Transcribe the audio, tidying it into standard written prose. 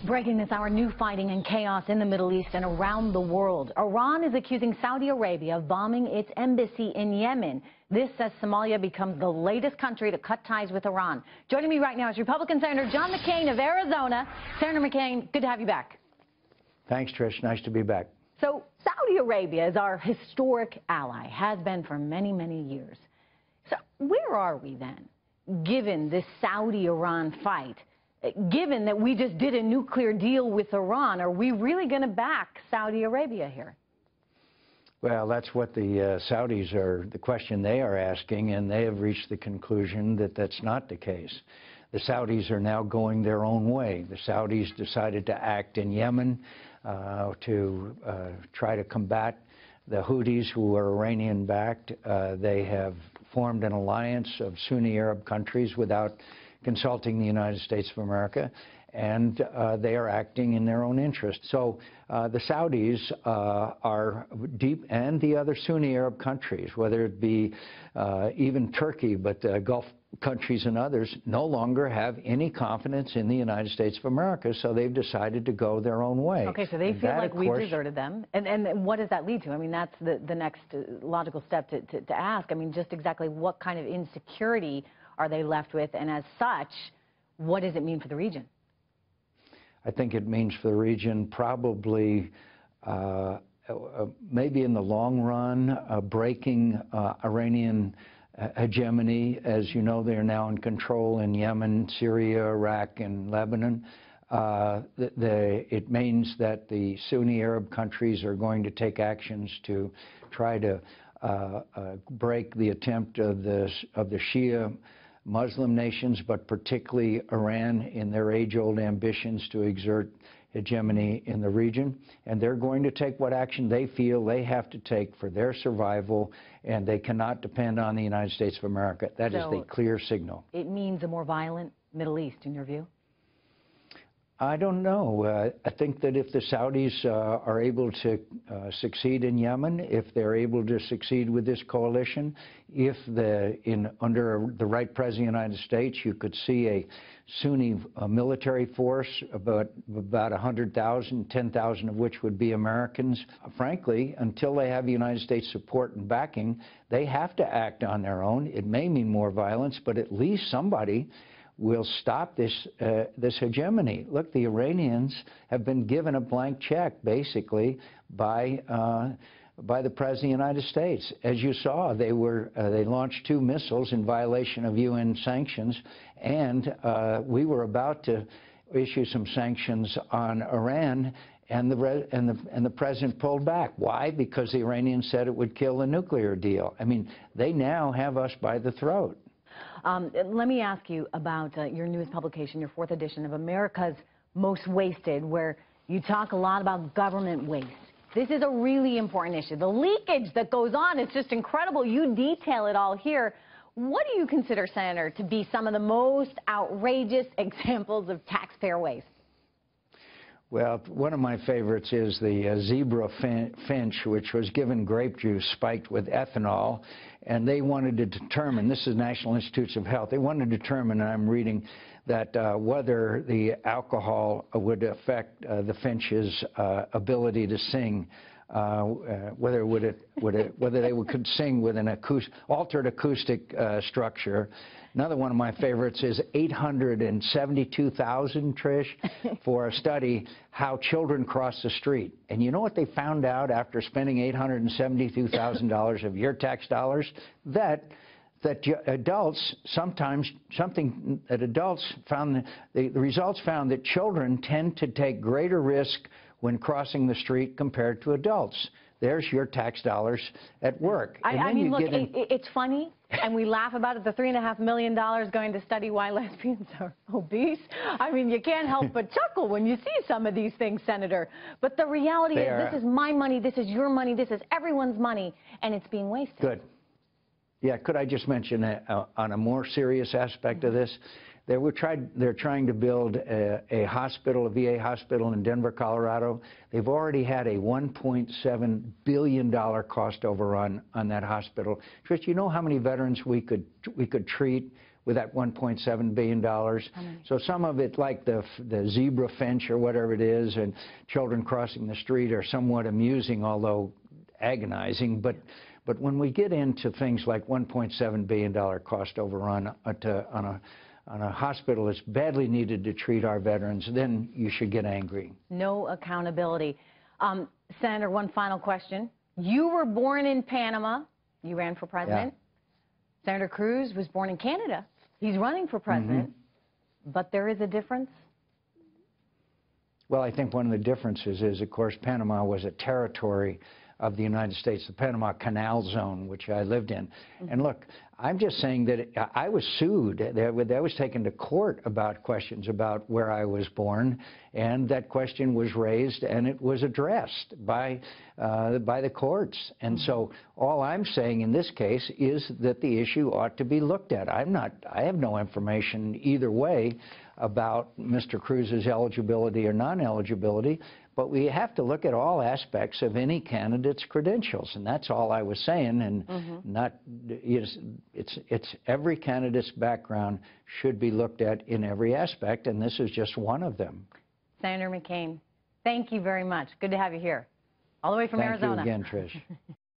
Breaking this hour, new fighting and chaos in the Middle East and around the world. Iran is accusing Saudi Arabia of bombing its embassy in Yemen. This as Somalia becomes the latest country to cut ties with Iran. Joining me right now is Republican Senator John McCain of Arizona. Senator McCain, good to have you back. Thanks, Trish. Nice to be back. So Saudi Arabia is our historic ally, has been for many, many years. So where are we then, given this Saudi-Iran fight? Given that we just did a nuclear deal with Iran, are we really going to back Saudi Arabia here? Well, that's what the Saudis are, the question they are asking, and they have reached the conclusion that that's not the case. The Saudis are now going their own way. The Saudis decided to act in Yemen to try to combat the Houthis, who are Iranian-backed. They have formed an alliance of Sunni Arab countries without consulting the United States of America, and they are acting in their own interest. So the Saudis are deep, and the other Sunni Arab countries, whether it be even Turkey, but Gulf countries and others, no longer have any confidence in the United States of America, so they've decided to go their own way. Okay, so they feel like we've deserted them. And what does that lead to? I mean, that's the next logical step to ask. I mean, just exactly what kind of insecurity are they left with, and as such, what does it mean for the region? I think it means for the region probably maybe in the long run breaking Iranian hegemony. As you know, they are now in control in Yemen, Syria, Iraq, and Lebanon. It means that the Sunni Arab countries are going to take actions to try to break the attempt of the Shia Muslim nations, but particularly Iran, in their age-old ambitions to exert hegemony in the region. And they're going to take what action they feel they have to take for their survival, and they cannot depend on the United States of America. That is the clear signal. It means a more violent Middle East, in your view? I don't know. I think that if the Saudis are able to succeed in Yemen, if they're able to succeed with this coalition, if under the right president of the United States, you could see a Sunni military force, about 100,000, 10,000 of which would be Americans. Frankly, until they have the United States support and backing, they have to act on their own. It may mean more violence, but at least somebody will stop this hegemony. Look, the Iranians have been given a blank check, basically, by the President of the United States. As you saw, they launched 2 missiles in violation of UN sanctions, and we were about to issue some sanctions on Iran, and the President pulled back. Why? Because the Iranians said it would kill the nuclear deal. I mean, they now have us by the throat. Let me ask you about your newest publication, your 4th edition of America's Most Wasted, where you talk a lot about government waste. This is a really important issue. The leakage that goes on is just incredible. You detail it all here. What do you consider, Senator, to be some of the most outrageous examples of taxpayer waste? Well, one of my favorites is the zebra finch, which was given grape juice spiked with ethanol, and they wanted to determine, this is National Institutes of Health, they wanted to determine, and I'm reading, that whether the alcohol would affect the finch's ability to sing, whether they could sing with an altered acoustic structure. Another one of my favorites is $872,000, Trish, for a study how children cross the street. And you know what they found out after spending $872,000 of your tax dollars? That adults, the results found that children tend to take greater risk when crossing the street compared to adults. There's your tax dollars at work. I mean, look, it's funny, and we laugh about it, the $3.5 million going to study why lesbians are obese. I mean, you can't help but chuckle when you see some of these things, Senator. But the reality is, this is my money, this is your money, this is everyone's money, and it's being wasted. Good. Yeah, could I just mention on a more serious aspect of this? They're trying to build a hospital, a VA hospital in Denver, Colorado. They've already had a $1.7 billion cost overrun on that hospital. Trish, you know how many veterans we could treat with that $1.7 billion. So some of it, like the zebra fence or whatever it is, and children crossing the street, are somewhat amusing, although agonizing. But when we get into things like $1.7 billion cost overrun on a hospital that's badly needed to treat our veterans, then you should get angry. No accountability. Senator, one final question. You were born in Panama. You ran for president. Yeah. Senator Cruz was born in Canada. He's running for president. But there is a difference? Well, I think one of the differences is, of course, Panama was a territory of the United States, the Panama Canal Zone, which I lived in. And look, I'm just saying that I was sued. I was taken to court about questions about where I was born, and that question was raised and it was addressed by the courts. And so all I'm saying in this case is that the issue ought to be looked at. I have no information either way about Mr. Cruz's eligibility or non-eligibility, but we have to look at all aspects of any candidate's credentials, and that's all I was saying. And it's every candidate's background should be looked at in every aspect, and this is just one of them. Senator McCain, thank you very much. Good to have you here, all the way from Arizona. Thank you again, Trish.